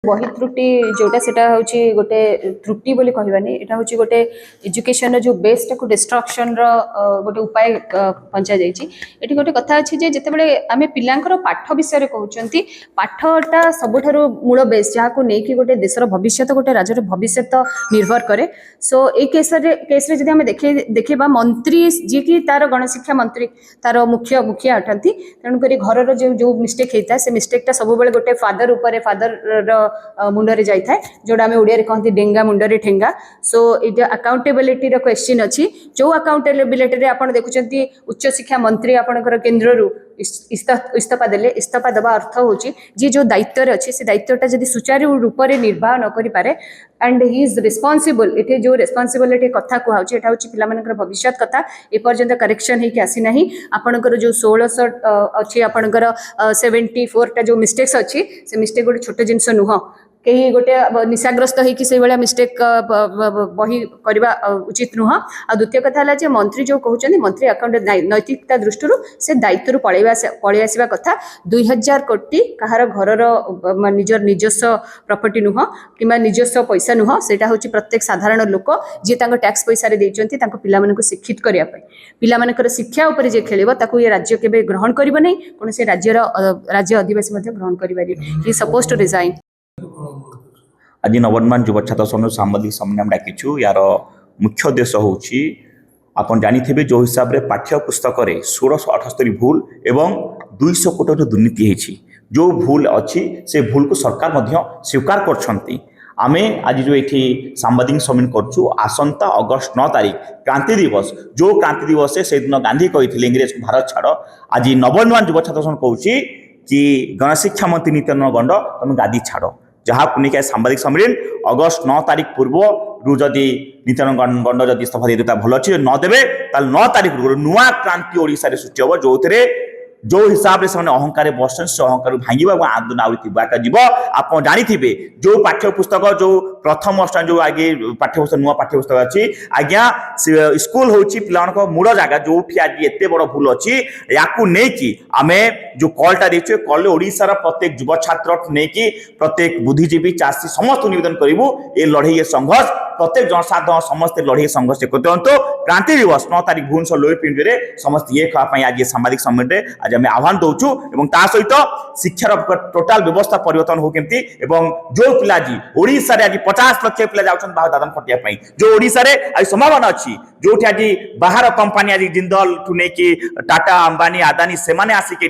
बही त्रुटि जोटा सेटा होची गोटे त्रुटि बोली कहबानी एटा होची गोटे एजुकेशन जो बेस टाको डिस्ट्रक्शन रो गोटे उपाय पंचा जाईची एठी गोटे कथा अछि जे जेतेबेले आमे पिलांकर पाठ विषय रे कहउचंती पाठटा सबठारो मूल बेस जहा को नै कि गोटे देशर भविष्य गोटे राज्यर भविष्य निर्भर करे। सो ए केस रे जदि आमे देखिबा मंत्री जे कि तार गणशिक्षा मंत्री तार मुखिया अटंती तेणु करी घर जो मिस्टेक हेता से मिस्टेक टा सब बेले गोटे फादर ऊपर फादर मुंडरे जाए जोड़ा आम ओडिया कहते डेंगा मुंडरे ठेंगा। सो ये अकाउंटेबिलिटी क्वेश्चन अच्छी जो अकाउंटेबिलिटी आप देखुं उच्च शिक्षा मंत्री आपंकर केन्द्र इस्तफा देले इस्तफा देवा अर्थ हूँ जी जो दायित्व अच्छी से दायित्वटा जब सुचारू रूप से निर्वाह न करि पारे एंड ही इज रिस्पांसिबल ये जो रेस्पॉन्सिबिलिटी कथा कहूँ यहाँ हूँ पिला भविष्य कथा एपर्यंत करेक्शन होगी आसी ना आपणकर जो 1600 अच्छी आपणकर 74 टा जो मिस्टेक्स अच्छी से मिस्टेक गोटे छोट जिनस नुह कहीं गोटे निशाग्रस्त होगी से भाया मिस्टेक बही करवा उचित नुह। आ द्वितीय कथा है मंत्री जो कहते मंत्री अकाउंट नैतिकता दृष्टि से दायित्व पलि आसवा कथा 2000 कोटी कहार घर निजर निजस्व प्रॉपर्टी नुह कि निजस्व पैसा नुह से हूँ प्रत्येक साधारण लोक जी टैक्स पैसा पिला शिक्षित करने पिला शिक्षा उपर जे खेल ये राज्य के ग्रहण कर नहीं कौन से राज्य आदिवासी ग्रहण कर सपोज टू रिजाइन। आज नवनिर्माण युव छात्र संघ सांबादिक सम्मेलन डाकिछु यार मुख्य उद्देश्य हूँ आपन जानिथिबे जो हिसाब रे पाठ्य पुस्तक रे 1678 भूल एवं 200 कोटी दुर्नीति होती जो भूल अच्छी से भूल को सरकार मध्य स्वीकार करछंती। आमे आज जो ये सांबादिक सम्मेलन करछु आसंता अगस्त 9 तारीख क्रांति दिवस जो क्रांति दिवस से दिन गांधी कही इंग्रेज को भारत छाड़ आज नवनिर्माण युव छात्र संघ कहूँ कि गणशिक्षा मंत्री नित्यानंद गंड तुम गादी छाड़ जहाँ को लेकिन सांबादिक सम्मेलन अगस्त 9 तारीख पूर्व रु जदि नित्यानंद गंड जदि इस्तफा दे भल अच्छे नदेवे 9 तारीख नुआ क्रांति ओडिशा रे सृष्टि हम जो जो हिसाब से अहंकार बसन से अहंकार भांगा आंदोलन आगे आप जानी जो पाठ्य पुस्तक जो प्रथम अष्टम जो आगे पाठ्यपुस्तक नुआ पाठ्यपुस्तक अच्छी आज्ञा स्कूल हूँ पिला मूल जगह जो आज एत बड़ भूल अच्छी या आम जो कलटा देचे कल ओडिशार प्रत्येक युव छात्र नहीं प्रत्येक बुद्धिजीवी चाषी समस्त निवेदन करूँ ये लड़े संघर्ष प्रत्येक जनसाधारण समस्त लड़े संघर्ष करते क्रांति दिवस 9 तारीख भुवनेश्वर लोयर पिंडी में समस्त ये खावाई आज सांबादिक सम्मेलन आज आम आह्वान दौचु सहित शिक्षार टोटाल व्यवस्था परिवर्तन हो केमती जो पिला जी ओडिशा रे आज 50 लाख पिला जाउछन बाहर दादन खटिया जो ओडिशा रे आज संभावना अच्छी जो आज बाहर कंपनी आज जिंदल ठू नहीं टाटा अंबानी आदानी से आसिक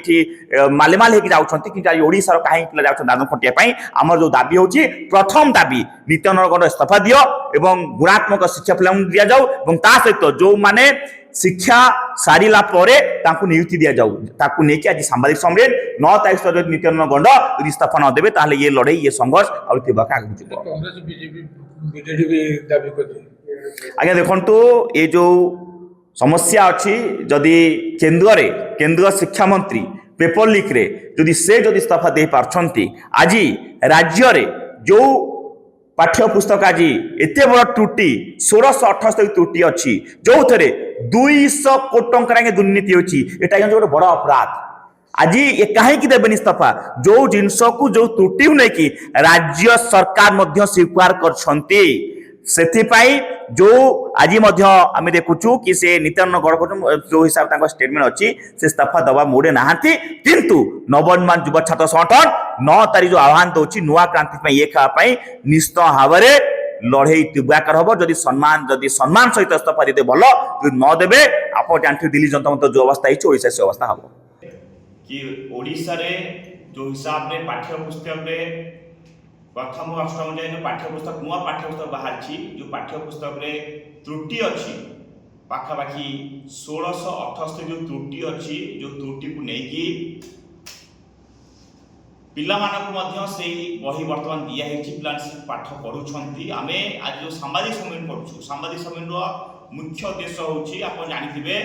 मालेमाल होगी जाउछंती कि आज ओडिशा कहीं पिला जाउछन दादन खटिया आमर जो दाबी होची प्रथम दाबी नित्यानंद गंड इस्तफा दियो एवं गुणात्मक शिक्षा पिला दि जाऊ सहित जो माने शिक्षा सारिला परे तांको नियुक्ति दिया जाऊ ताकू नेकी आज सांबादिक सम्मेलन 9 तारीख से नित्यानंद गंड इस्तफा न देबे ताले ये लड़ाई ये संघर्ष और आगे आज्ञा देखंतु ये जो समस्या अच्छी जदि केंद्र शिक्षा मंत्री पेपर लीक रे जदि से जदि इस्तफा दे पारछंती आज राज्य रे जो पाठ्य पुस्तक आज एत बड़ त्रुटि 1678 त्रुटि अच्छी जो थे 200 कोटी टंका दुर्नीति होती यहाँ गोटे बड़ अपराध आज ये कहीं देवे इस्तफा जो जिनस को जो त्रुटि नहीं कि राज्य सरकार स्वीकार करछंती सेथिपाई जो आज आम देखुचु कि से नित्यानंद गौड़ जो हिसाब से स्टेटमेंट अच्छी से इस्तफा दबा मोड़े नहांती किंतु नवनिर्माण युव छात्र संगठन 9 तारीख जो आह्वान दौर नुआ क्रांति ये खावाई निश्चित भाव लड़े तीव्रकार हम जदि सम्मान सहित इस्तफा दे भल नदेवे आप जानते दिल्ली जनता मत जो अवस्था ओडिशा से अवस्था हम कि ओडिशा रे जो हिसाब रे पाठ्य पुस्तक रे प्रथम अष्टम जाए पाठ्यपुस्तक नुआ पाठ्यपुस्तक बाहर जो पाठ्यपुस्तक रे त्रुटि अच्छी पाखापाखि 1678 जो त्रुटि अच्छी जो त्रुटि को लेकिन पिला से बही बर्तमान दिखाई पिला पाठ पढ़ुंट आम आज जो सांबादिक सम्मेलन करूँ सांबादिक सम्मेलन मुख्य उद्देश्य हूँ आप जानी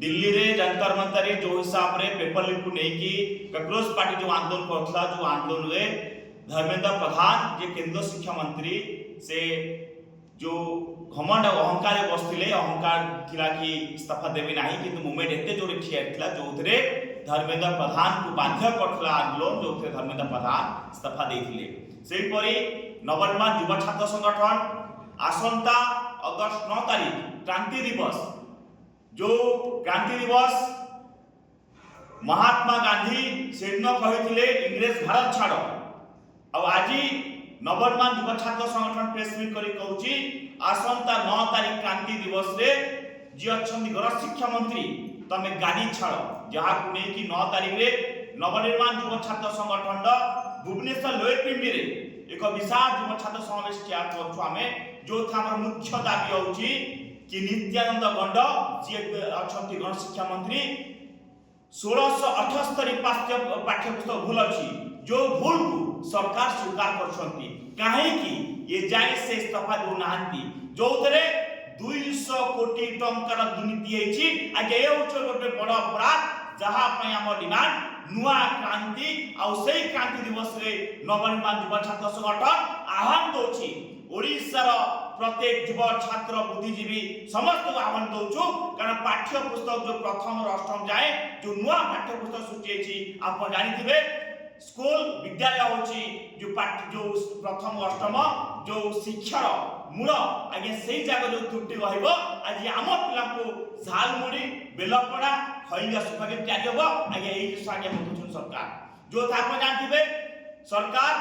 दिल्ली रे जंतर मंतर जो हिसाब रे पेपर लीक को लेकिन कॉकरोच पार्टी जो आंदोलन करता जो आंदोलन में धर्मेंद्र प्रधान जे केंद्र शिक्षा मंत्री से जो घमंड अहंकार बसते अहंकार थिला कि इस्तफा देवे ना कि मुवमेंट एत जोड़े ठिया जो धर्मेंद्र प्रधान को बाध्य करता आंदोलन जो धर्मेंद्र प्रधान इस्तफा देते सेहीपरि नवनिर्माण युवा छात्र संगठन आसंता अगस्त 9 तारीख क्रांति दिवस जो क्रांति दिवस महात्मा गांधी सेदिन कही इंग्रेज भारत छाड़ आज नवनिर्माण युवा छात्र संगठन प्रेस मीट कर कहूँ आसंता 9 तारीख क्रांति दिवस रे जी अच्छा गृह शिक्षा मंत्री तमे गाड़ी छाड़ जहाँ को लेकिन 9 तारीख रे नवनिर्माण युवा छात्र संगठन भुवनेश्वर लोयरपिंडी रे एक विशाल युवा छात्र समावेश किया आम जो मुख्य दाबी होची कि नित्यानंद गंड जी अच्छा गण शिक्षा मंत्री 1678 पाठ्यपुस्तक भूल अच्छी जो भूल को सरकार स्वीकार कर ये जाए से इस्तीफा देना जो 200 कोटी टंकार दुर्नीति आगे ये गोटे बड़ अपराध जहाँ आम डिमांड नुआ क्रांति आउ क्रांति दिवस रे नवनिर्माण युवा छात्र संगठन आह्वान दौर ओडिशार प्रत्येक युवा छात्र बुद्धिजीवी समस्त को आह्वान दौचु कारण पाठ्य पुस्तक जो प्रथम अष्टम जाए जो नुआ पाठ्य पुस्तक सृष्टि आप जानी स्कूल विद्यालय होची जो प्रथम अष्टम जो शिक्षार मूल आगे से जगह जो त्रुटि रहिबो आज आम पिला को झालमुड़ी बेलपड़ा खैंगा सुखा के त्याग आगे यही आगे सरकार जो था आप जानते सरकार